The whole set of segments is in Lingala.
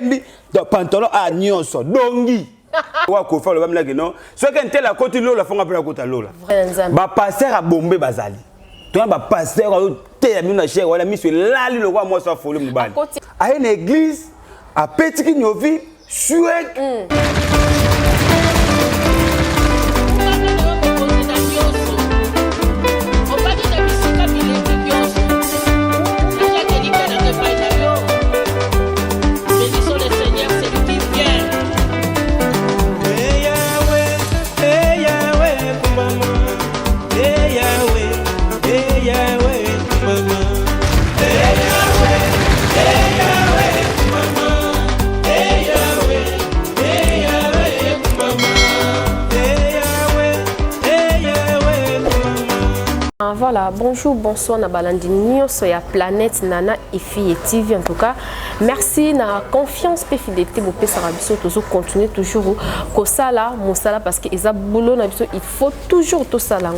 bendi do pantalon a nyonso dongi wa ko fa le bamla que non so que ntela koti lola fonga pela kota lola ba passer a bomber bazali toi ba passer te ya mina chez wala miso lali lo kwa mo so folo mubali a une église a petit ki nyovi chouek Voilà, bonjour, bonsoir, na balandinio sur la planète Nana Ifi et TV en tout cas. Merci na confiance et fidélité pour que ça toujours continuer toujours comme ça là, mon sala parce que ils boulot na il faut toujours tout ça là.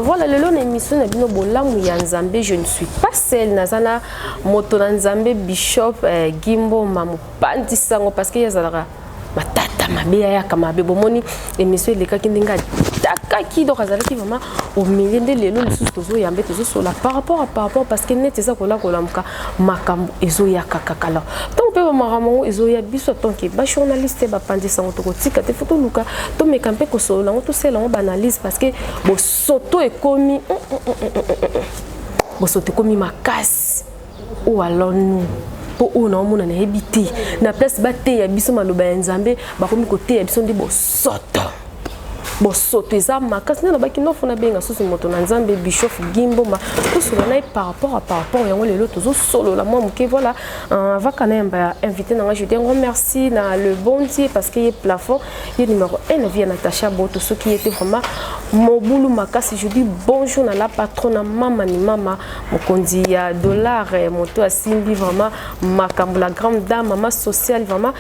Voilà le long émission na bino bolamu ya Nzambe, je ne suis pas seule nazana moto na Nzambe Bishop Gimbo mamu pandisango parce que yazala matata mabeya ya kama bebo moni émission les cas qui ndinga takaki donc azalaki vraiment au milieu de lelo le sous tozo yambe tozo sur la par rapport parce que net ça kola kolamka makambo ezo ya kakakala donc pe maramongo ezo ya biso tonke ba journaliste ba pandisa ngo to tika te photo luka to mekampe ko solo ngo to sela ngo banalise parce que bo soto e komi bo soto komi makasi ou alors nous pour on a na habité na place baté ya biso maloba ya Nzambe ba komi côté ya biso ndi bo soto bosoto eza makasi na baki no fona benga susu moto na Nzambe Bishop Gimbo ma tout cela na par rapport yango lelo tozo solo la moi muke voilà va kana yamba invité na je dis un grand merci na le bon Dieu parce que il plafond il numéro 1 via Natacha Boto ce qui était vraiment mobulu makasi je dis bonjour na la patronne mama ni mama mokonzi ya dollar moto asimbi vraiment makambo la grande dame maman sociale vraiment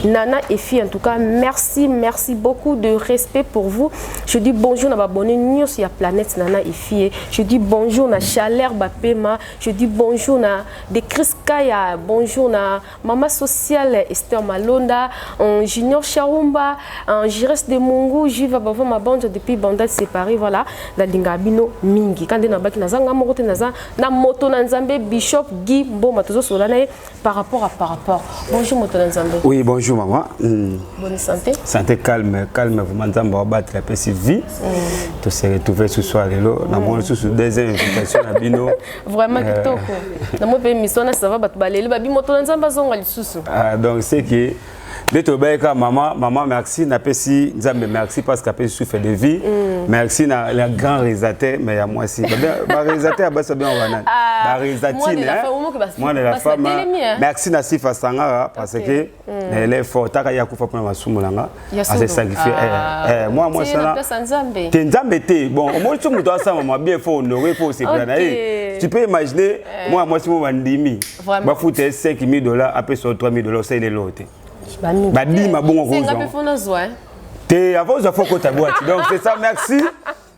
Nana et fille en tout cas merci beaucoup de respect pour vous. Je dis bonjour à abonné news sur la planète Nana et fille. Je dis bonjour à Chaleur Bapema. Je dis bonjour à de Chris Kaya. Bonjour à Maman Sociale Esther Malonda. Junior Charumba. Jires de Mungu. J'y vais avant ma bande depuis bande séparée. Voilà. La Lingabino Mingi. Quand on a baki nazanga morote naza na moto Nzambe Bishop Guy Bo matozo solana par rapport. Bonjour moto Nzambe. Oui bonjour maman. Bonne santé. Santé calme vous Nzambe va la paix vie. Tu s'est retrouvé ce soir là. Na mon sous deuxième invitation à bino. Vraiment kitoko. Na mo pe mission na ça va battu balele babi moto Nzambe zonga lisusu. Ah donc c'est que maman merci na pesi Nzambe merci parce qu'a pesi souffle de vie. Merci na la grand réalisateur mais à moi aussi. Ba réalisateur ba bien wana. Ba réalisatine moi de la femme. Merci na Sifa Sangara parce que elle est forte ta ya kufa pour masumu langa. C'est sacrifié moi ça. T'es Nzambe te bon au moins tu me dois ça maman bien faut honorer faut se plaindre. Tu peux imaginer moi si moi ndimi. Ba foutre $5,000 après sur $3,000 c'est les lots. Badi ma bon rose. T'es avant ça faut que ta boîte. Donc c'est ça merci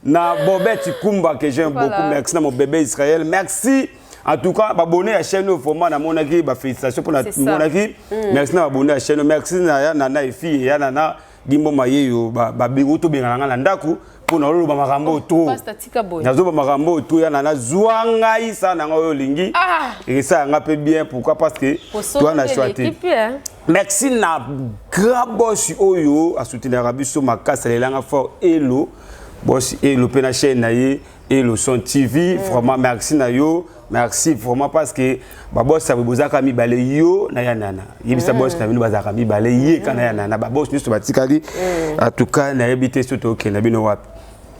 na Bobette Kumba que j'aime beaucoup merci na mon bébé Israël merci en tout cas abonner à la chaîne vraiment na monaki ba félicitations pour la monaki merci na abonner à la chaîne merci na Nana et fille ya Nana Gimbo Mayeyo ba biruto benganga na ndako pour na lolo ba makambo to nazo ba makambo to ya Nana zwanga isa na ngoyo lingi et ça nga peu bien pourquoi parce que toi na choisi merci na grand boss oyo a soutenir Rabiso makasa lelanga fort elo boss elo pe na chaîne na ye elo son TV vraiment merci na yo merci vraiment parce que ba boss ça bozaka mi balé yo na ya Nana yebisa boss na bino bazaka mi balé ye kana ya Nana ba boss nyuso batikali en tout cas na yebité soto ke na bino wapi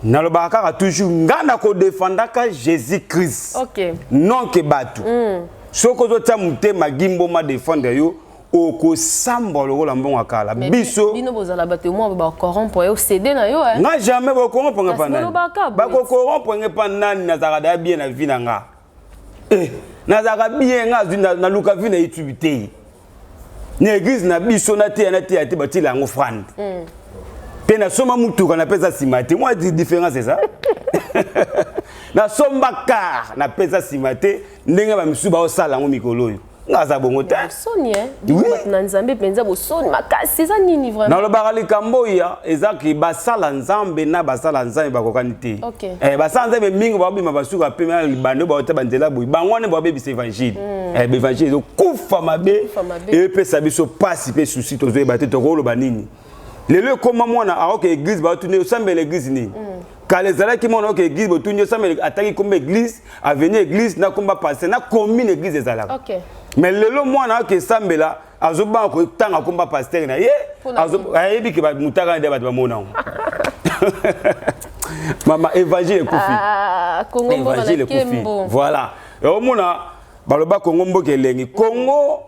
na lo bakaka toujours ngana ko défendaka Jésus Christ non que batu soko zo tamute magimbo ma défendre yo oko samba lo la mbonga kala biso bino bozala bato mo ba corrompre yo céder na yo hein nga jamais ba corrompre pa nani ba ko corrompre pa nani na zaka bien na vie na nga na zaka bien nga na luka vie na YouTube te ni église na biso na te batila ngo frande pe na soma mutu kana pesa simate moi di différence c'est ça na somba car na pesa simate ndenge ba misu ba osala ngo mikolo yo ngaza bongo te soni oui na nzambe penza bo soni makasi za nini vraiment na lo bakali kamboya ezaki basala nzambe na basala nzambe bakokani te basala nzambe mingi babima basuka pe na libando ba ota banzela boyi bangwane ba bebisa évangile évangile zo kufa mabe et pe sabiso pasi pe souci tozo ebate to ko lo banini lelo koma mwana aoke église ba tourner osambe l'église ni kalezala ki mwana aoke église bo tourner osambe ataki komba église avenir église na komba passer na commune église ezala mais lelo mwana aoke sambela azoba ko tanga komba pasteur na ye ayebi ke ba mutaka nde ba mona mama évangile kufi évangile kufi voilà et mona baloba Congo mboke lengi Congo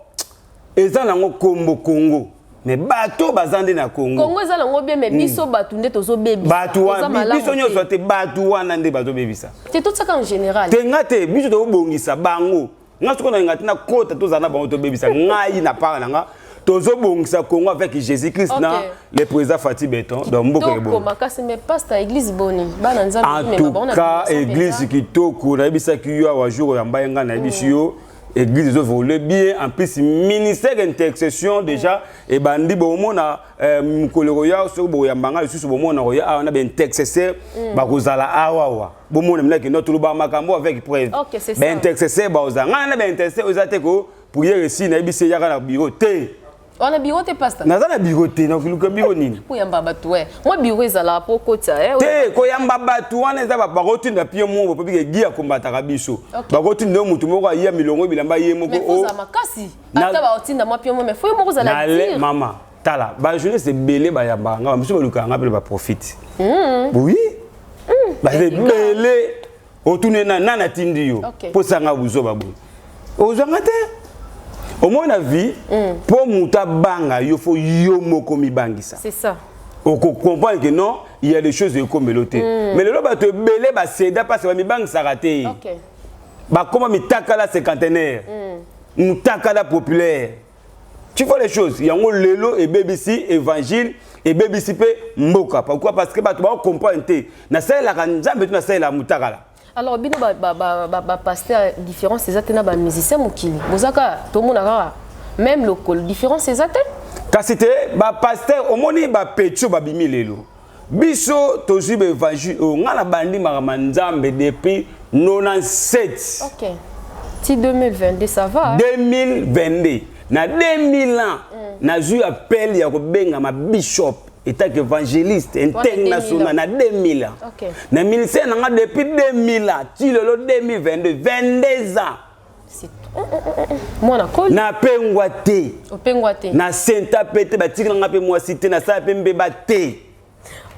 ezana ngo kombo Congo mais bato bazande na Congo Congo ezala ngo bien mais biso bato nde tozo bebi bato wana biso nyoso te bato wana nde bazo bebisa c'est tout ça en général tengate biso to bongisa bango ngaso kona ngati na kota tozana bango to bebisa ngai na para nanga tozo bongisa Congo avec Jésus-Christ na le président Fatih Beton donc mboka ebo makasi mais pasteur église boni bana nzambe mais babona en tout cas église kitoko na ebisa kiyo wa jour ya mbayenga na ebisio église zo volé bien en plus ministère d'intercession déjà et bandi bomona mkolero ya so boya mbanga susu bomona roya na ben intercesseur bakozala awawa bomona mlaki notre ba makambo avec preuve ben intercesseur bazanga na ben intercesseur ozate ko pour y réussir na ebisa ya na bureau te on a bureau te pasteur na za bureau te na kiluka bureau nini pour yamba batu moi bureau ezala po kota te ko yamba batu wana za ba rotinda pie mo po bike gia kombata kabiso ba rotinda mutu moko ya milongo bilamba ye moko o za makasi ata ba rotinda mo pie mo mais faut mo za la dire mama tala ba jeunesse belé ba yamba nga biso ba luka nga pe ba profite oui ba belé otune na nana tindi yo po sanga buzo babu ozanga te au moins la vie pour muta banga il faut yo moko mi bangisa c'est ça on comprend que non il y a des choses comme l'autre mais le ba te belé ba céda parce que mi bangisa raté ba comment mi takala cinquantenaire mi takala populaire tu vois les choses il y a un lelo et BBC évangile et BBC pe mboka pourquoi parce que ba tu comprendre na ça la nzambe tu na ça la mutakala. Alors bino ba pasteur différence c'est ça na ba musicien mokili bozaka to monaka même local différence c'est ça kasi te ba pasteur omoni ba petio ba bimi lelo biso tozi ba évangile ngala bandi makama nzambe depuis 97 OK ti 2022 ça va 2022 na 2000 ans na ju appel ya ko benga ma bishop état évangéliste international na 2000 ans na ministère nga depuis 2000 ans ti lelo 2022 22 ans moi na kol na pengwa te na senta pete batikina nga pe moi cité na sa pe mbeba te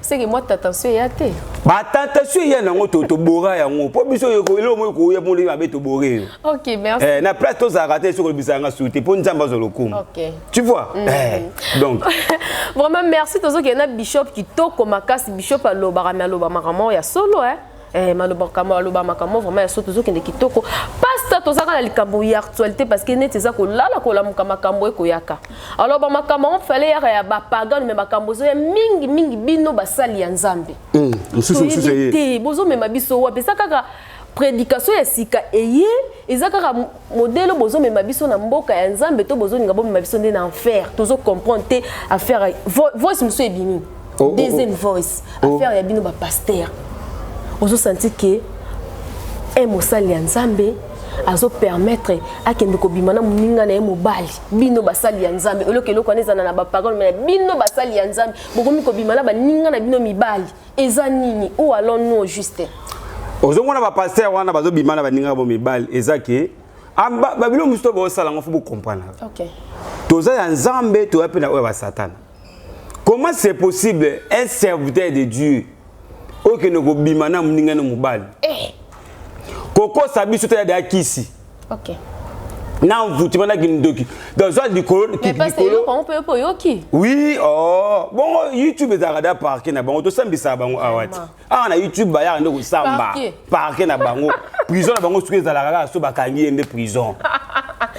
c'est que moi attention ya te ba attention ya nango to bora ya ngo po biso yeko elo mo ko ya mo le ba to boré. OK merci na place to za rater sur le bisanga souté po nzamba zo lokumu OK tu vois donc vraiment merci tozo ke na bishop kitoko makasi bishop aloba makamo ya solo maloba makamo vraiment ya solo tozo ke kitoko pasteur tozaka na likambo ya actualité parce que net eza ko lala ko lamuka makambo eko yaka alors ba makambo fallait ya ba pagan mais makambo zo ya mingi bino basali ya nzambe mususu te bozo mema biso wa pesa kaka prédication ya sika eye ezaka modèle bozo mema biso na mboka ya nzambe to bozo ninga bo mema biso na enfer tozo comprendre te affaire voice musu ebimi deuxième voice affaire ya bino ba pasteur ozo sentir que un mosali ya nzambe azo permettre akende ko bimana muninga na mobali bino basali ya nzambe olokelo koneza na ba parole mais bino basali ya nzambe bokomi ko bimana ba ninga na bino mibali eza nini ou allons-nous juste ozomona ba pasteur wana bazo bimana ba ninga bo mibali ezake amba babilo musto bo sala ngofu bo comprendre OK toza ya nzambe to apena o ba satana comment c'est possible un serviteur de Dieu oke no ko bimana muninga na mobali Koko sabiso te ya kisi. OK. Na mvutima na kindoki. Dans un dicolo qui dicolo. On peut pas yoki. Oui, oh. Bon YouTube ezarada parquer na bango to sambisa bango awati. Ah na YouTube ba ya ndoko samba. Parquer na bango. Prison na bango suke ezalaka so bakangi ende prison.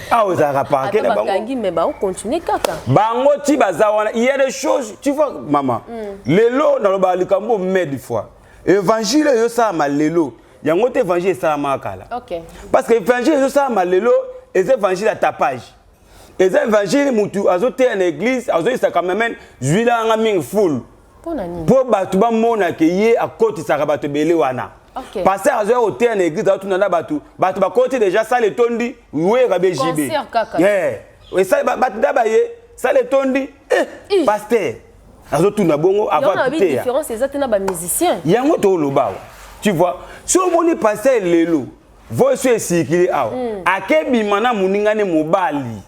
Ah ozara parquer na bango. Bakangi mais ba on continue kaka. Bango ti bazawana, il y a des choses, tu vois maman. Lelo na loba likambo mede fois. Évangile yo sa malelo. Yango te évangile ça makala. OK. Parce que évangile ça malelo les évangiles à tapage. Les évangiles, mutu, azote en église, azote ça quand même, juila en aming full. Pour batu ba mona ke yé à côté ça rabatu belé wana. Parce que azote hôtel en église, azote nana batu ba côté déjà ça les tondi, ouais rabé jibé. Yeah. Et ça batu dabaye, ça les tondi, pasteur. Azote na bongo avant tout. Il y a une différence, c'est ça na ba musicien. Yango to loba. Tu vois, si on moni pasteur lelo, voici circuler ah. Akebi mana muningane mobali.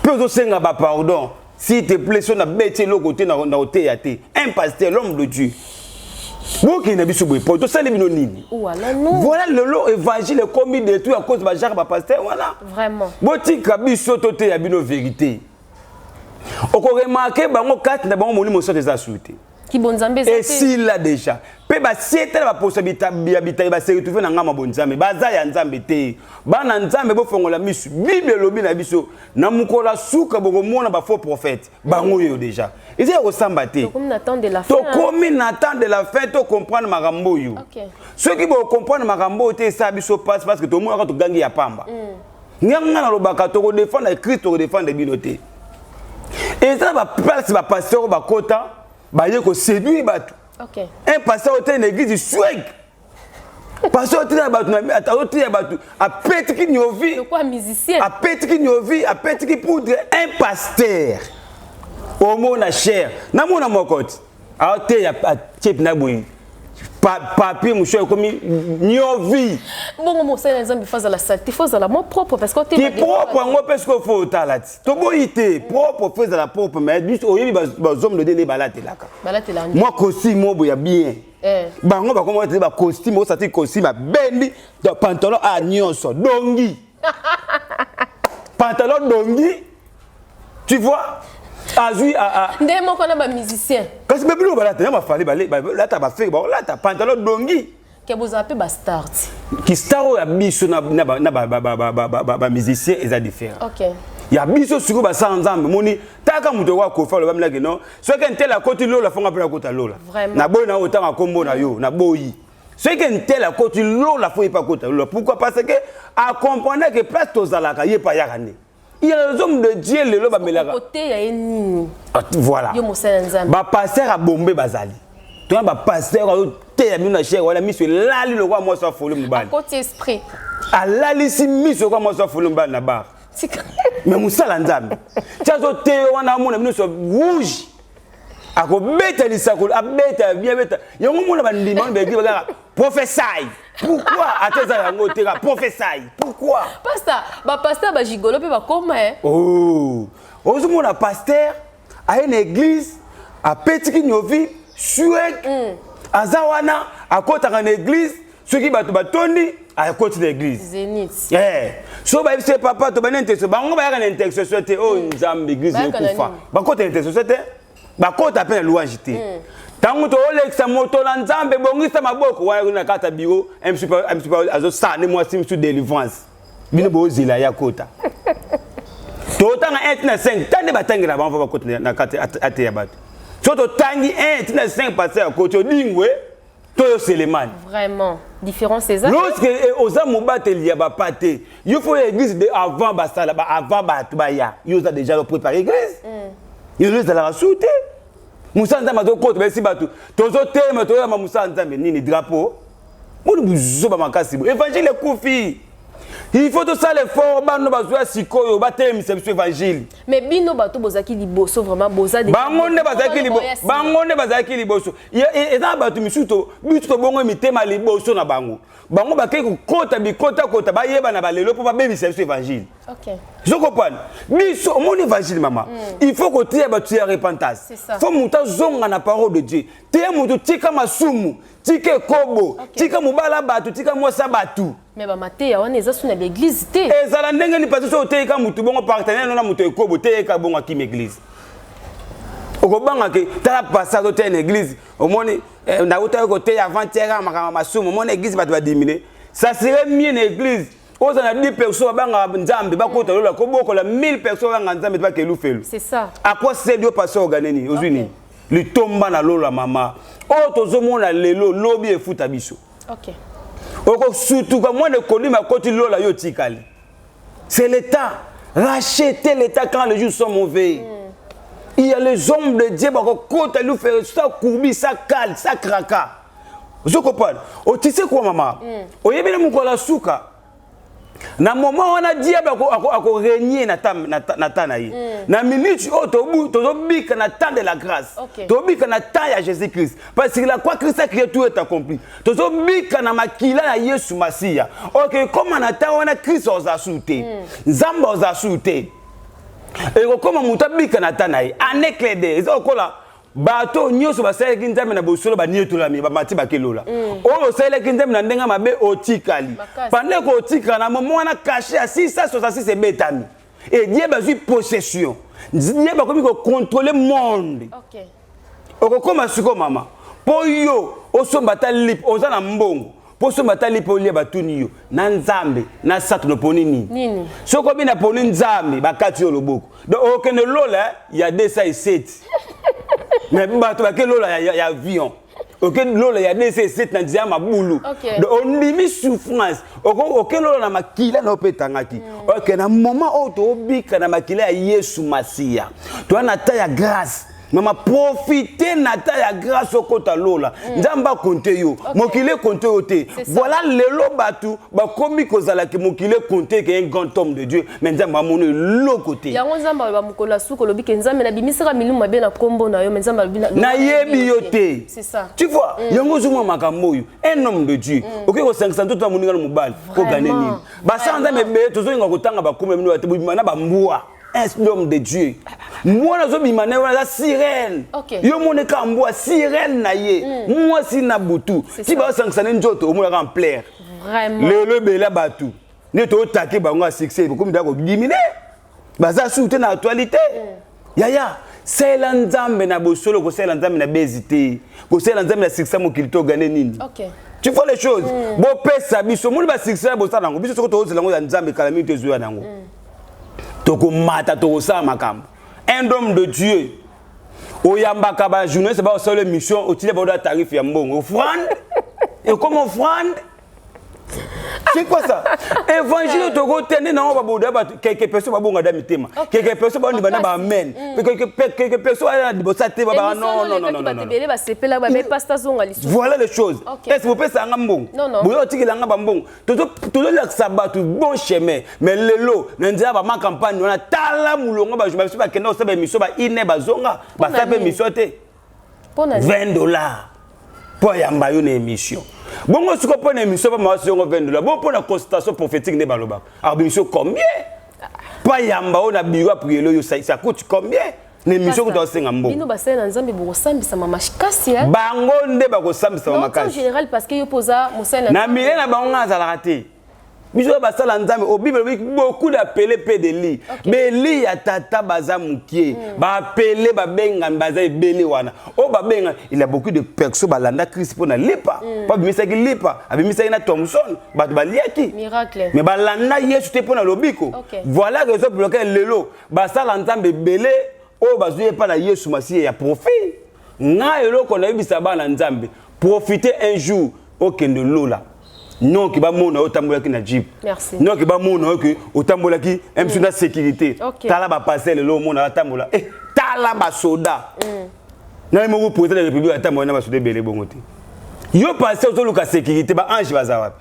Peut senga ba pardon. S'il te plaît, on a bêté le côté na théâtre. Un pasteur, l'homme de Dieu. Voilà le évangile commis de tout à cause de Jacques pasteur. Voilà. Vraiment. Boti kabiso toté ya bino vérité. Oko remarquer bango 4 na bango molimo so des assuité. Qui bonzambe et s'il l'a déjà. Pe ba siete la possibilité habiter ba se retrouver na ngama bonzambe. Baza ya nzambe te. Bana nzambe bo fongola misu. Bible lobi na biso na mukola suka boko mona ba faux prophète. Bango yo déjà. Ils est ressemble te. Comme n'attend de la fin. To comme n'attend de la fin to comprendre makambo yo. OK. Ceux qui vont comprendre makambo te ça biso passe parce que to mona to gangi ya pamba. Nganga na lobaka to défendre Christ to défendre binoté. Et ça va place va passer au bakota. Bah il faut séduire bateau. OK. Un pasteur au une église swag. Pasteur au bateau na bateau a petit nyovi. De quoi musicien? A petit nyovi, a petit poudre un pasteur. Au mot na cher. Na mona mokote. A te ya chep na boyi. Papier monsieur comme nyovi. Bon mon c'est exemple face à la saleté, face à la moi propre parce que tu es propre moi parce que faut talati. To boité propre face à la propre mais juste au yebi ba homme de délai balate là. Balate là. Moi costume mo boya bien. Bango ba comment te ba costume o sati costume bendi pantalon a nyonso dongi. Pantalon dongi. Tu vois? Azui a ndemo kona ba musicien. Kasi be bilo balate na ba fali balé là ta ba fait ba là ta pantalon dongi. Que vous appelez ba star. Qui star ya biso na musicien est différent. OK. Ya biso suko ba sanzambe moni taka muto wa ko fa lo ba mlaki non. Ce que ntela koti lola fonga pela kota lola. Na boy na otanga kombo na yo na boyi. Ce que ntela koti lola fo pas kota lola. Pourquoi? Parce que à comprendre que place tozalaka yé pa yakane. Il y a les hommes de Dieu, les lobes à côté, il y a une. Voilà. Ba pasteur a bombé bazali. Toi, ba pasteur a été à mina cher, voilà, mis sur lali le roi moi soit folie mobile. Côté esprit. À lali si mis sur moi soit folie mobile na bar. Mais musala nzambe. Tiens zo te wana mona mino so rouge. Ako beta lisako, a beta bien beta. Yango mona ba ndima be gi ba professeur. Pourquoi ateza yango tera professeur? Pourquoi? Pasteur ba gigolo pe ba koma hein. Oh. Ozomona pasteur à une église à petit nyovi suek. Azawana à côté d'une église, ceux qui battent batondi à côté de l'église. Zénith. So ba c'est papa to banente so bango ba yana intercession te oh nzambe église yokufa. Ba côté intercession te. Ba côté appelle louange te. Tango to Alexa moto na nzambe bongisa maboko wa na kata biro un super azo sa ne moi sim sur délivrance. Bino bo zila ya kota. To tanga 1 na 5 tande batangira ba va kota na kata ate ya bato. So to tangi 1 na 5 passer à côté dingwe to yo Seleman. Vraiment différence c'est ça. Lorsque aux amoubate il y a ba pâté, il faut l'église de avant ba sala ba avant ba tubaya. Yo a déjà préparé l'église. Il nous a la sauté. Moussa Nzambe to côté merci batu. Tozo tema to ya Moussa Nzambe nini drapeau. Mo buzo ba makasi. Évangile kufi. Il faut tout ça l'effort bano bazwa sikoyo batem c'est évangile. Mais bino bato bozaki liboso vraiment boza de. Bangonde bazaki liboso. Bangonde bazaki liboso. Et na bato misuto bituto bongo mitema liboso na bango. Bango bakei ko kota bikota kota bayeba na balelo pour ba bebi c'est évangile. OK. Je comprends. Biso mon évangile maman. Il faut que tu aies battu la repentance. Faut monter zonga na parole de Dieu. Tia mutu tika masumu, tika kobo, tika mubala batu, tika mwasa batu. Mais ba maté on est sur l'église té. Ezala ndenge ni parce que tika mutu bongo partenaire na mutu ekobo tika bongo ki l'église. Okobanga ke tala passer au une église. Au moni na uta côté avant-hier makama masumu, mon église va diminuer. Ça serait mieux une église. Aux 10 personnes banga nzambe bakota lola ko boko la 1000 personnes banga nzambe ba kelu felu. C'est ça. À quoi c'est Dieu passer au ganeni aux unis. Le tomba na lola mama. O tozomona lelo lobi e futa biso. OK. Oko surtout comme moi ne koni ma koti lola yo tikali. C'est l'État. Racheter l'État quand les jours sont mauvais. Il y a les hommes de Dieu qui ont fait ça, courbi, ça cale, ça craca. Je comprends. Tu sais quoi, maman? Au y a bien mon souka. Na moment on a dit ako régner na tanaï. Na minute to bika na temps de la grâce. To bika na temps ya Jésus-Christ. Parce que la quoi Christ a créé tout est accompli. To bika na makila na Yesu Masia. OK, comment na temps on a Christ aux asouté. Nzamba aux asouté. Et comment muta bika na tanaï. Anéclédé. Ezokola bato nyoso basale kinzame na bosolo ba nietola mi ba mati ba kelola o sale kinzame na ndenga mabe otikali pendant ko otika na moment na caché à 666 ebetami et Dieu bazui possession Dieu ba komi ko contrôler monde. OK oko koma siko mama po yo osomba ta lip oza na mbongo po somba ta lip olia batuni yo na nzambe na sato no poni nini soko bi na poni nzambe bakati yo loboko donc okene lola ya 207 mais bato baké lola ya avion OK lola ya 207 na nzia mabulu donc on limite souffrance OK lola na makila na opetangaki OK na moment o to bika na makila ya Yesu Masia to na ta ya grâce mama profiter na ta ya grâce au kota lola nzamba konte yo mokile konte ote voilà lelo batu ba komi kozala ke mokile konte ke un grand homme de Dieu mais nzamba mono lo côté yango nzamba ba mukola suko lobi ke nzamba na bimisaka milimu mabe na kombo na yo mais nzamba na yebi yote c'est ça tu vois yango zuma makambo yo un homme de Dieu OK ko 500 tout moninga no mobali ko gagner nini ba sanza mebe tozoinga kotanga ba kombe mino ate bimana ba mbua un homme de Dieu. Moi, je suis la sirène. Yo mon kamboa sirène na ye. Moi si na butu. Si ba sanctionner njoto o mo la plaire. Vraiment. Le bela batu. Ne to taquer ba nga succès comme dako diminuer. Baza soutenir na actualité. Yaya, c'est l'ensemble na bosolo ko c'est l'ensemble na bezité. Ko c'est l'ensemble na succès mo kilito gagner nini. OK. Tu vois les choses. Bo pesa biso mo ba succès bo sa nango. Biso ko to zelango ya nzambe calamité zo ya nango. Toko mata toko sa makam. Un homme de Dieu. Oyamba kaba journée c'est pas seule mission au tile boda tarif ya mbongo. Offrande. Et comme offrande c'est quoi ça? Évangile toko tene na on ba boda ba quelques personnes ba bonga da mitema. Quelques personnes ba ndibana ba amen. Quelques personnes ba bosa te ba non. Voilà les choses. Est-ce que vous pensez à mbongo? Vous yo tikila nga ba mbongo. Toto la sabatu bon chemin mais lelo ndia ba ma campagne on a tala mulongo ba juma ba kenda osaba mission ba ine ba zonga ba sape mission te. $20 pour yamba yo na émission. Bongo suko pona émission ba ma songo $20. Bon pour la consultation prophétique ne baloba. Alors mission combien? Pas yamba on a bureau pour yo ça coûte combien? L'émission que tu as fait en bon. Bino basé dans Nzambe bokosambisa mama shikasi hein. Bango nde bakosambisa mama kasi. En général parce que yo posa mosala na mire na bango azala raté. Biso basala Nzambe au Bible beaucoup d'appelés pédeli. Beli ya tata baza mukie. Ba appeler ba benga baza ebele wana. O ba benga il y a beaucoup de personnes balanda Christ pour na lipa. Pas bimisa ki lipa, abimisa na Thomson, ba liaki. Miracle. Mais balanda Yesu te pour na lobiko. Voilà raison pour laquelle lelo basala Nzambe belé. Oh bazuye pa na Yesu Masia ya profit. Na eloko na yebisa bana Nzambe. Profiter un jour au kende lola. Non ki ba mona otambola ki na jeep. Merci. Non ki ba mona ki otambola ki MC na sécurité. Tala ba passer le mona otambola. Tala ba soda. Na mo président de la République atambola na ba soda belé bongote. Yo passer au luka sécurité ba ange baza wapi.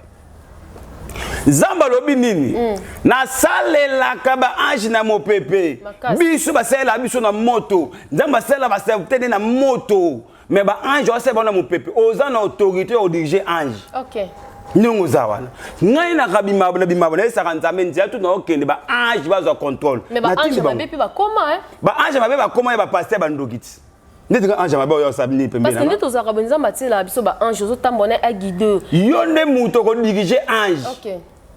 Zamba lobi nini na salela kaba ange na mopepe biso basela biso na moto nzamba sela basela na moto mais ba ange oseba na mopepe oza na autorité au diriger ange. OK nyongo zawana ngai na kabima na bimaba na saka nzambe nzia tout na okende ba ange bazo contrôle mais ba ange mabepe ba koma hein ba ange mabepe ba koma ba pasteur ba ndokiti ndika ange mabepe yo sabini pembe parce que ndito za kabonza matela biso ba ange zo tambona a guider yo nde muto ko diriger ange. OK.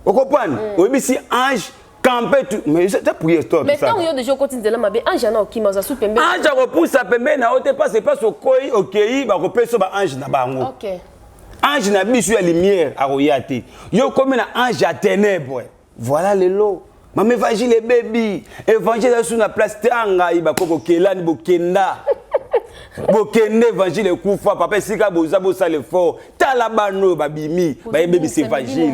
Vous comprenez? Oui, si ange campé tout. Mais c'est pour histoire. Mais quand il y a des gens qui disent là, ange na okima za su pembe. Ange repousse sa pembe na ote pas c'est pas au koi OK, ba repousse ba ange na bango. OK. Ange na bisu ya lumière a royate. Yo comme na ange à ténèbres. Voilà le lot. Mama évangile baby. Évangile sur la place tanga iba koko kelani bokenda. Bokende évangile kufa papa sika boza bosa le fort. Talabano babimi ba baby c'est évangile.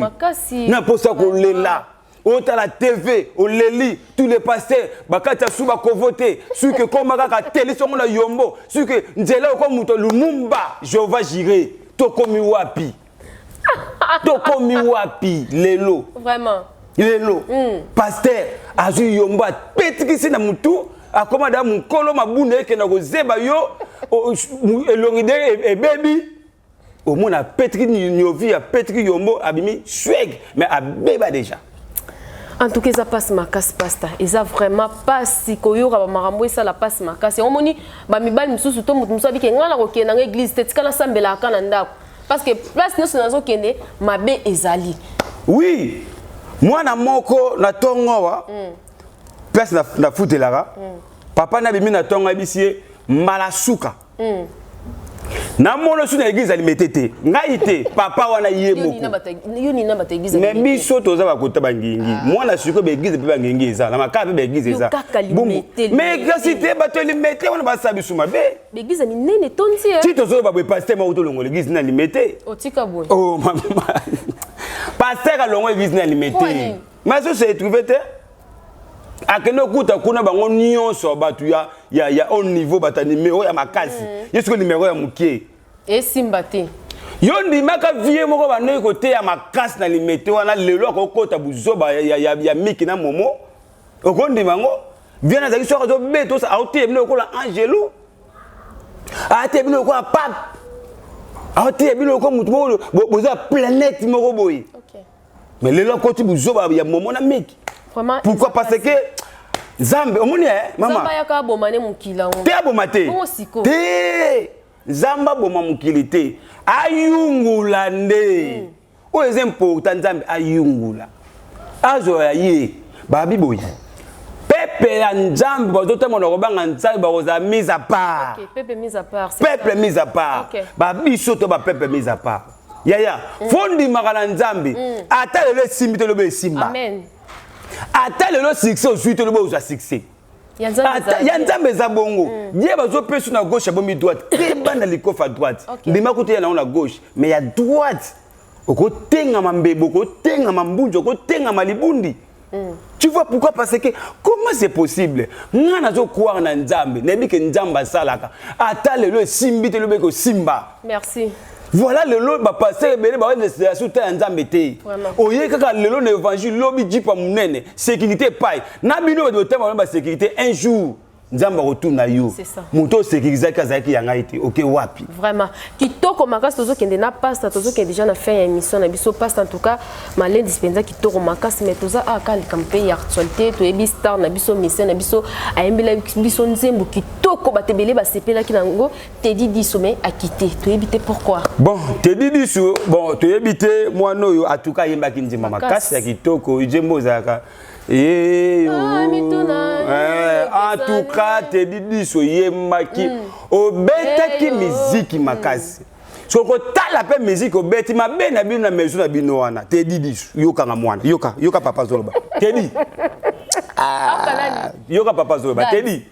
Na pour ça qu'on là. autant la TV, au Leli, tous les pasteurs, bakata suba kovote, ceux que comme la télé sur la yombo, ceux que Ndjela comme muto Lumumba, Jéhovah Jiré, Tokomi wapi. Tokomi wapi, Lelo. Vraiment. Lelo. Pasteur, azu yombo, petit qui na mutu, a commandé mon kolo mabune que na zeba yo, elongide et baby. Au moins, a Petri Nyovi, a Petri Yombo, abimi swag, mais a béba déjà. En tout cas, ça passe ma casse pasta. Et ça vraiment pas si koyora marambo ça la passe ma casse. On moni ba mi bal mususu to mutu musabi ke ngala ko ke na église tetika na sambela kana ndako. Parce que place nous nazo kende mabe ezali. Oui. Moi na moko na tongo wa. Place na futelara. Papa na bimi na tongo bisie malasuka. Na mono suna église alimetete ngaite papa wana yemoko yoni na bata église mais biso toza ba kota bangingi mwana siko ba église pe bangingi eza na maka pe ba église eza mais grâce bato limete wana ba sabisu mabe église minene tonti ti tozo ba pasteur ma to longo l'église na limete otika boy oh mama pasteur a longo église na limete mais ça c'est trouvé te akeno kuta kuna bango nyonso batu ya au niveau bata numéro ya makasi yesko numéro ya mukie et simbate yo ndimaka vie moko banoyi kote ya makasi na limete wana lelo akokota buzoba ya miki na momo okondima ngo vie na zaki soka zo beto sa auti bino ko la angelo ate bino ko pape auti bino ko mutu moko boza planète moko boyi OK mais lelo koti buzoba ya momo na miki. Vraiment, pourquoi? Parce que Zambe, omoni maman. Zamba yaka bomane mukila. Te abomate. Te Zamba boma mukili te. Ayungula nde. O important Zambe ayungula. Azo ya ye babi boyi. Pepe ya Nzambe bazote mona robanga Nzambe baza mise à part. OK, pepe mise à part. Pepe mise à part. Babi soto ba pepe mise à part. Yaya, fondi makala Nzambe. Ata le simbi te lobe simba. Amen. Ata le succès au suite le beau succès. Yanzambe za bongo. Dieu bazo pesu na gauche abomi droite. Keba na likof à droite. Ndima kote na on gauche, mais ya droite. Oko tenga mambebo, oko tenga mambunjo, oko tenga malibundi. Tu vois pourquoi? Parce que comment c'est possible? Ngana zo croire na Nzambe, nebi ke Nzamba salaka. Ata le simbi te le beko simba. Merci. Voilà le lot ba passer belé ba na sous terre Nzambe te. Oye kaka le lot na évangile lobi jipa munene, sécurité paille. Na bino de tema ba sécurité un jour. Nzamba retourne na yo. Muto sécuriser kazaki yanga été. OK wapi. Vraiment. Kitoko makas tozo kende na pasta tozo kende déjà na fin émission na biso pasta en tout cas malin dispensa kitoko makas mais toza akali campé actualité to ebi star na biso mission na biso ayembela biso nzembo kitoko batebele ba sepela kinango Teddy Dissomé a quitté. To ebité pourquoi? Bon, Teddy Dissou, bon, to ebité moi no en tout cas yemba kinzema makas ya kitoko ijembo zaka. En tout cas, Teddy Dissou yemaki obeta ki musique makasi. So ko tala pe musique obeti mabe na bino na maison na bino wana. Teddy Dissou yoka nga mwana. Yoka papa zoloba. Teddy. Yoka papa zoloba. Teddy.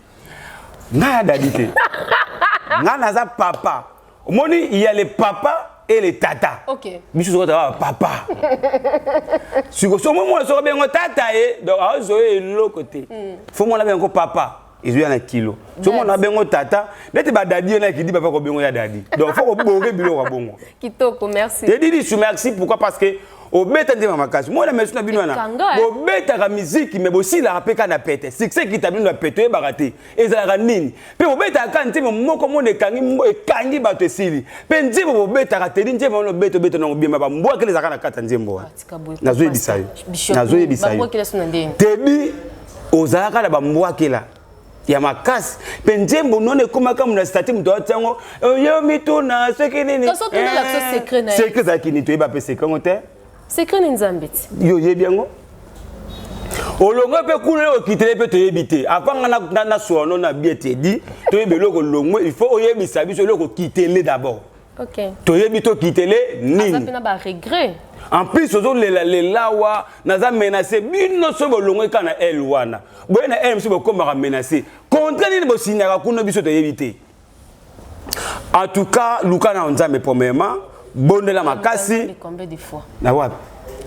Na dadite. Na naza papa. Moni il y a les papas et les tata. OK. Biso so papa. Siko so mo so bengo tata donc azo lo côté. Faut mo na bengo papa. Ils ont un kilo. So mo na bengo tata, nete ba dadi na ki di papa ko bengo ya dadi. Donc faut ko boge bilo wa bongo. Kitoko, merci. Te dis merci pourquoi? Parce que au beta de makasi. Moi na mesu na bino na. Au beta ka musique mais aussi la rapeka na pete. Succès qui tabino na pete baraté. Ezala nini? Pe au beta ka ntimo moko mo ne kangi bato esili. Pe nzimo au beta ka tedi nzimo no beto na ngobima ba mbwa kele zaka na kata nzembo. Nazo yebisa yo. Nazo yebisa yo. Tebi ozaka na ba mbwa kela. Ya makasi penjembo none komaka muna statut mto tsango yo mituna sekini kaso tuna la secret na secret za kini to eba pe secret ngote secret nzambeti yo yebiango olongo pe kule okitele pe to yebite afanga na sono na biete di to yebelo ko longo il faut oyebisa biso loko kitele d'abord. OK to yebito kitele nini ça fait na ba regret. En plus, ozo le lawa naza menacé bino so bolongo kana elwana. Boyena MC bokoma menacé. Contre ni bo signaka kuno biso to yebité. En tout cas, Luka na Nzambe premièrement, bonne la makasi. Combien de fois? Na wapi?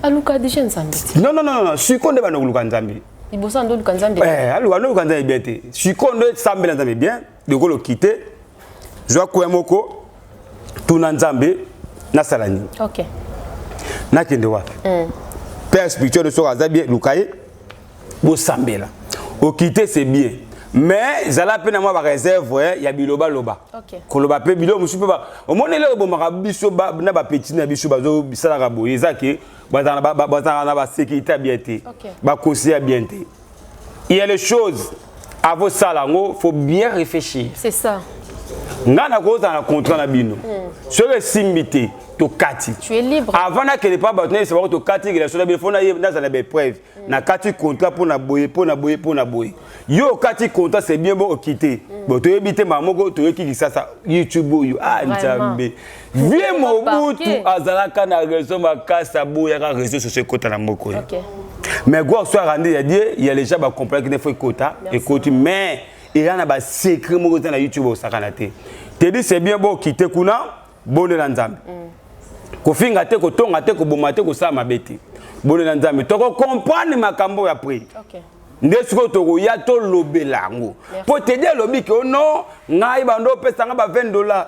Aluka déjà Nzambe. Non, Chikonde va nous luka Nzambe. Il bosse en Luka Nzambe. Aluka no luka Nzambe bien te. Chikonde Nzambe Nzambe bien, de ko le quitter. Joa Kwemoko tuna Nzambe na salani. OK. Na kende wa. Père spirituel de Soraza bien lukaye bo sambela. Au quitter c'est bien. Mais zala pe na moi ba réserve ya biloba loba. OK. Koloba pe bilo musu pe ba. O monele bo maka biso ba na ba petit na biso bazo bisala ka boye ezake bazana ba sécurité bien té. Ba conseiller bien té. Il y a les choses à vos salango, faut bien réfléchir. C'est ça. Ngana ko za na contrat na bino. Sur le simité to kati. Tu es libre. Avant na que les pas batner c'est to kati que la chose bien faut na za na preuve. Na kati contrat pour na boye. Yo kati contrat c'est bien bon quitter. Bon to ebité mamoko to ki ça YouTube yo Nzambe. Vie mobutu azalaka na réseau makasa boya ka réseau sur ce côté na moko. OK. Mais quoi soit rendu il y a les gens ba comprendre qu'il faut quota et côté mais il y a un secret moko na YouTube au sakanate. Te dit c'est bien bon quitter kuna bonne na Nzambe. Ko finga te ko tonga te ko bomate ko sa mabeti. Bonne na Nzambe. To ko comprendre makambo ya prix. OK. Ndesiko to ko ya to lobelango. Po te dire lobi que non, ngai bando pesa nga ba $20.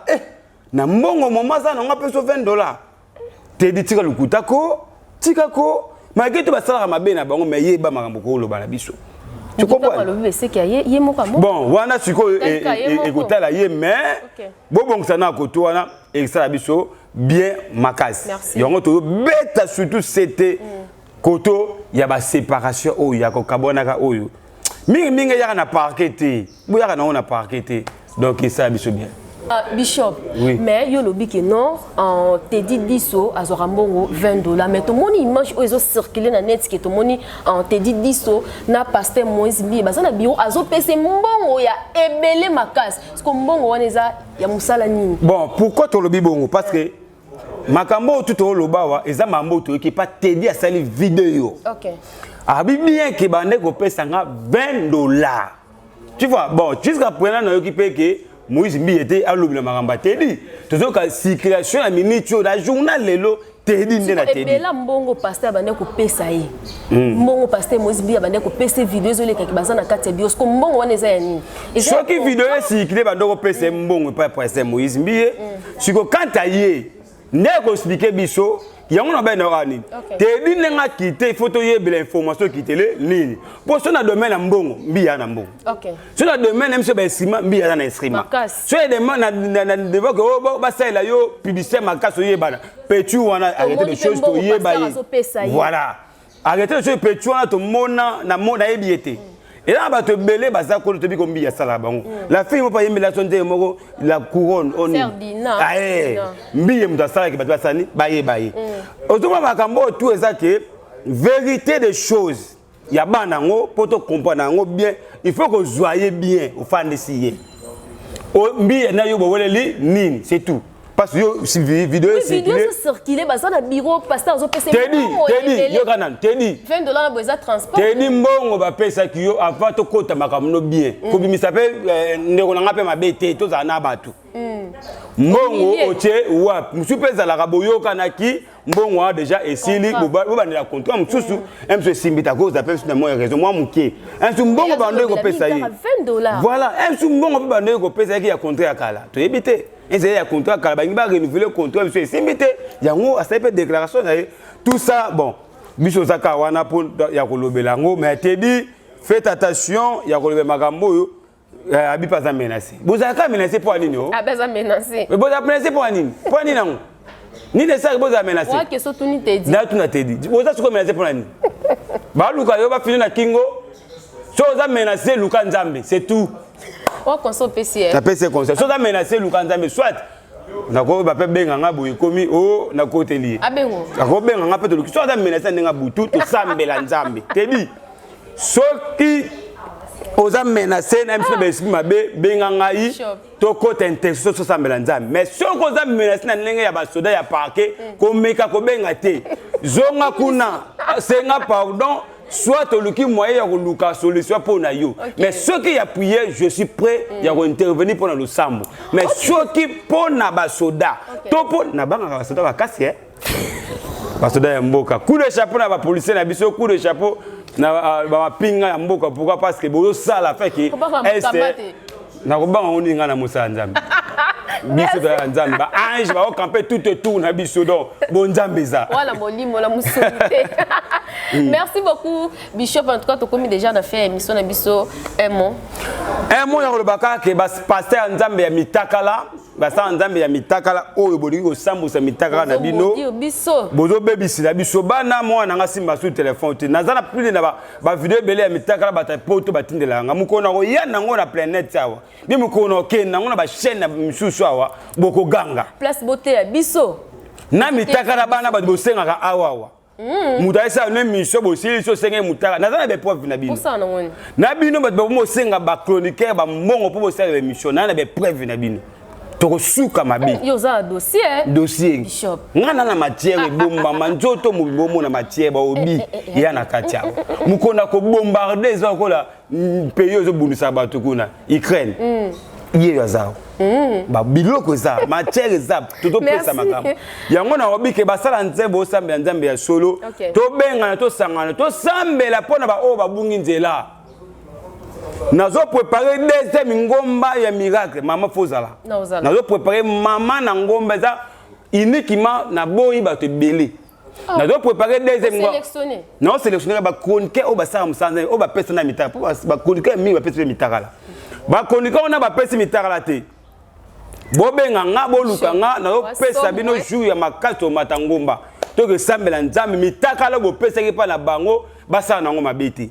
Na mbongo moma sa nga peso $20. Te dit tika lukuta ko, tika ko, ma ke to ba sala mabe na bango me yeba makambo ko loba na biso. Tu comprends? Bon, wana siko écouter la yé mais bon ça na koto wana et ça la biso bien makas. Yongo to beta surtout c'était koto ya ba séparation o ya ko kabonaka oyo. Mingi ya na parqueté. Bu ya na on a parqueté. Donc ça la biso bien. Bishop, oui. Mais yo lobi que non, te dit diso azorambongo $20. Mais tout mon image ozo circuler na net que tout moni te dit diso na pasteur Moïse bi bazana biro azo pese mbongo ya ebele makas. Parce que mbongo waneza ya musala nini. Bon, pourquoi to lobi bongo? Parce que makambo tout o lobawa eza mambo to qui pas te dit à sali vidéo. OK. Abi bien que bande ko pesa nga $20. Tu vois, bon, jusqu'à présent na yo qui paye que Moïse Mbi était à l'oublier maramba tedi. Toujours que circulation la minute la journal lelo tedi ndena tedi. Et là mbongo pasteur bande ko pesa yi. Mbongo pasteur Moïse Mbi bande ko pesa vidéo zo le ka baza na kati bios ko mbongo wana eza ya nini. Ce qui vidéo circuler bande ko pesa mbongo pas pasteur Moïse Mbi. Siko quand aye ne ko expliquer biso yango na ben orani. Tedi nenga quitter photo yebela information quitter nini. Pour ça na domaine na mbongo Mbi ya na mbongo. OK. Sur le domaine même ba estima Mbi ya na estima. Sur le domaine na devant que ba ça la yo publicité makaso yebana. Petu wana arrêter les choses to yebaye. Voilà. Arrêter les choses petu wana to mona na mona ebiete. Et là ba te belé baza ko to bi ko Mbi ya sala bango. La fille mo pa yembela sonte moko la couronne on. Ferdinand. Mbi ye muta sala ki ba sani baye. Automa makambo tout ezake vérité des choses. Ya banango poto comprendre bien, il faut que vous soyez bien au fan de sié. O Mbi na yo bo weleli nini, c'est tout. Parce que yo vidéo circuler baza na bureau pasteur zo pesa tedi yo kanan tedi $20 na boza transport tedi mbongo ba pesa ki yo avant to kota makamno bien ko bimisa pe ndeko na ngape mabete to za na batu mbongo oche wa musupeza la kaboyo kanaki mbongo a déjà esili bo bandela contrat mususu mso simbita ko za pesa na mo raison moi muke un mbongo bande ko pesa yi $20 voilà un mbongo bande ko pesa ki ya contrat kala to ebite ese ya contrat kala bangi ba renouveler contrat mso simbite yango asa pe déclaration tout ça bon biso zaka wana pour ya kolobela ngo mais te dit faites attention ya kolobela makambo yo abi pas menacé bozaka menacé pour nini oh abaza menacé mais bozaka menacé pour nini nango ni de ça bozaka menacé wa que so tuni te dit na tuna te dit bozaka ko menacé pour nini ba luka yo ba fini na kingo so za menacé luka Nzambe c'est tout wa konso PCR ça peut se conseil so za menacé luka Nzambe soit nako ba pe benga nga boye komi o na côté lié abengo nako benga nga pe to luki so za menacé ndenga butu to sambela Nzambe te dit soki oza menacé na mpe besi mabe benga ngai to côté intention so sambela Nzambe mais soko oza menacé na ndenge ya ba soda ya parquet ko meka ko benga te zonga kuna senga pardon soit luki moyen ya koluka solution pour na yo mais ceux qui a prié je suis prêt ya ko intervenir pour na le sambo mais ceux qui pour na ba soda to pour na banga ba soda ba kasi basoda ya mboka coup de chapeau na ba policier na biso coup de chapeau na ba pinga ya mboka pourquoi parce que bozo sala fait que na kobanga oni nga na musala nzambe biso da nzambe ba ange ba camper tout autour na biso donc bon nzambe za voilà molimo la musolité. Merci beaucoup Bishop, en tout cas tu commis déjà na fait émission na biso un mot ya kolobaka ke ba pasteur nzambe ya mitakala basa nzambe ya mitakala oyo bolingi kosambusa mitakala na bino bozo bebisi na biso bana mwana nga simba sur téléphone te nazana plus na ba vidéo belé ya mitakala bata poto batindela nga mukona ko yana ngo na planète awa bi mukona ke na ngo na ba chaîne na misusu awa boko ganga place beauté ya biso na mitakala bana ba bosenga ka awa muta esa ne mission bosili so senga mutaka nazana be preuve na bino na bino ba bosenga ba chroniqueur ba mbongo po bosala mission na be preuve na bino tokosuka mabe yo za dossier Bishop ngana na matière bomba manzoto mubomo na matière ba obi ya na katia mukona ko bombarder za kola pays zo bunisa bato kuna Ukraine ye yazao ba biloko za matière za toto pesa makambo yango na obike basala nzembo osambela nzambe ya solo to benga to sangana to sambela pona ba o babungi nzela nazo préparer deuxième ngomba ya miracle maman Fozala nazo préparer maman na ngomba za uniquement na boyi bato belé nazo préparer deuxième ngomba non sélectionner ba chroniqueur o ba sa musanze o ba pesa na mitaka ba chroniqueur mi ba pesa mitaka la ba chroniqueur on a ba pesa mitaka la te bobenga nga boluka nga nazo pesa bino jour ya makato matangomba to ke sambela nzambe mitaka la bo pesa ke pa na bango basa na ngoma beti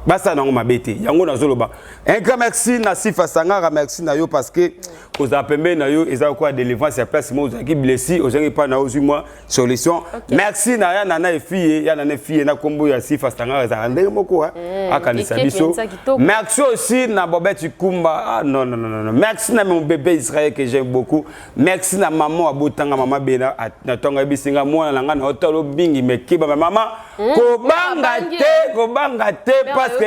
basa nango mabete yango nazoloba un grand merci na Sifa Sangara merci na yo parce que aux appembe na yo eza quoi délivrance ya place mo qui blessé ozangi pa na ozu moi solution merci na ya nana efie ya nana efie na kombo ya Sifa Sangara za ndenge moko akanisa biso merci aussi na Bobette Kumba non merci na mon bébé Israël que j'aime beaucoup merci na maman abotanga mama bena na tonga bisinga mwana nanga na hotelo bingi mekiba mama kobanga te parce que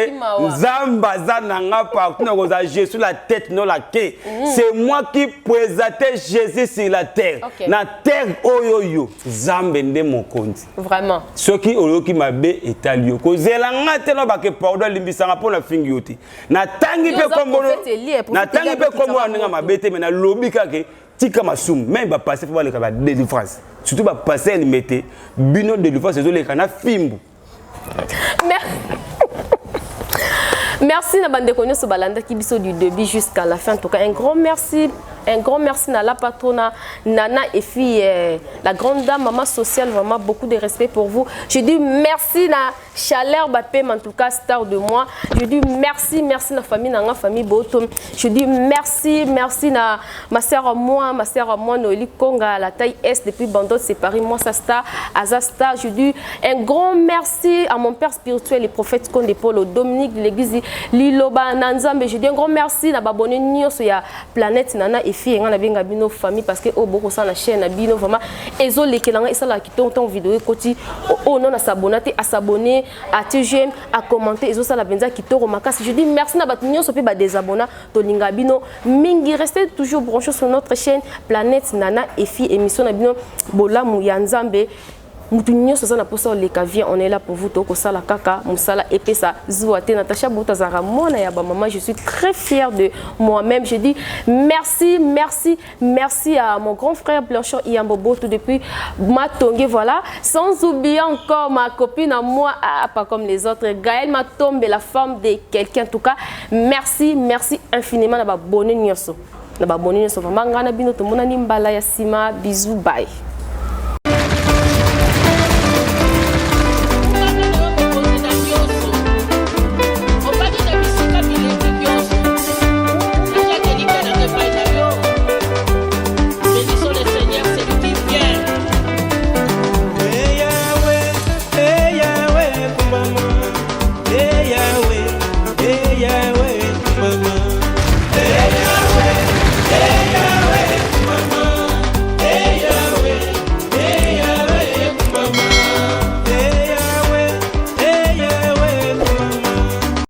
Zamba zananga partout na Jésus la tête non la quai c'est moi qui présentais Jésus sur la terre na terre oyoyo Zambe nde mokonzi vraiment ce qui oloki mabe etalio ko zelanga te no ba ke pardon limbisanga pona fingi yoti na tangi pe kombo nga mabe te mais na lobi kake tika masum même ba passer pour les ba délivrance surtout ba passer limité bino délivrance les kana fimbu. Merci na bande konyo so balanda ki biso du début jusqu'à la fin. En tout cas, un grand merci à la patrona Nana et fille la grande dame maman sociale, vraiment beaucoup de respect pour vous. Je dis merci na Chaleur Bapé en tout cas star de moi. Je dis merci na famille na famille Botom. Je dis merci na ma sœur à moi Noélie Konga la taille S depuis Bandot c'est Paris moi sa star Azasta. Je dis un grand merci à mon père spirituel le prophète Konde Paul Dominique de l'église Liloba Nanzambe. Je dis un grand merci na babonné nyonso ya planète Nana et fille ngana benga bino famille parce que au boko ça na chaîne na bino vraiment ezo lekelanga esala kitonton vidéo koti o non à s'abonner à TGM à commenter ezo sala benza kitoro makasi. Je dis merci na bat nyonso pe ba désabonner to linga bino mingi restez toujours branchés sur notre chaîne Planète Nana et fille émission na bino bola mu ya Nzambe. On est là pour vous. Natacha Boutazara, maman, je suis très fière de moi-même. Je dis merci à mon grand frère Blanchon Iyamboboto depuis Matongé, voilà. Sans oublier encore ma copine à moi, pas comme les autres, Gaëlle Matombe, la femme de quelqu'un. En tout cas, merci infiniment. Bisous, bye.